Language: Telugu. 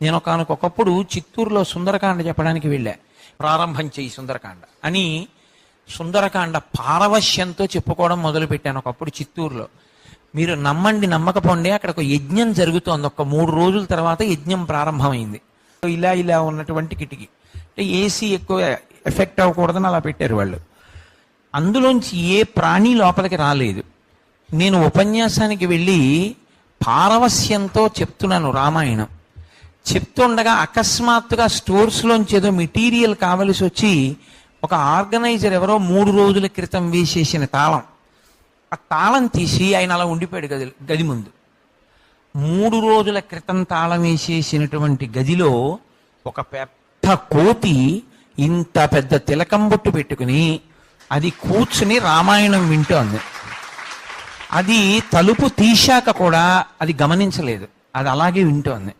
నేను ఒకనకొకప్పుడు చిత్తూరులో సుందరకాండ చెప్పడానికి వెళ్ళా. ప్రారంభం చేయి సుందరకాండ అని సుందరకాండ పారవశ్యంతో చెప్పుకోవడం మొదలుపెట్టాను ఒకప్పుడు చిత్తూరులో. మీరు నమ్మండి నమ్మకపోండి, అక్కడ ఒక యజ్ఞం జరుగుతోంది. ఒక 3 రోజుల తర్వాత యజ్ఞం ప్రారంభమైంది. ఇలా ఇలా ఉన్నటువంటి కిటికీ అంటే ఏసీ ఎక్కువ ఎఫెక్ట్ అవ్వకూడదని అలా పెట్టారు వాళ్ళు. అందులోంచి ఏ ప్రాణి లోపలికి రాలేదు. నేను ఉపన్యాసానికి వెళ్ళి పారవస్యంతో చెప్తున్నాను రామాయణం. చెప్తుండగా అకస్మాత్తుగా స్టోర్స్లోంచి ఏదో మెటీరియల్ కావలసి వచ్చి ఒక ఆర్గనైజర్ ఎవరో 3 రోజుల క్రితం వేసేసిన తాళం, ఆ తాళం తీసి ఆయన అలా ఉండిపోయాడు గది ముందు. 3 రోజుల క్రితం తాళం వేసేసినటువంటి గదిలో ఒక పెద్ద కోతి ఇంత పెద్ద తిలకం బొట్టు పెట్టుకుని అది కూర్చుని రామాయణం వింటోంది. అది తలుపు తీశాక కూడా అది గమనించలేదు, అది అలాగే వింటోంది.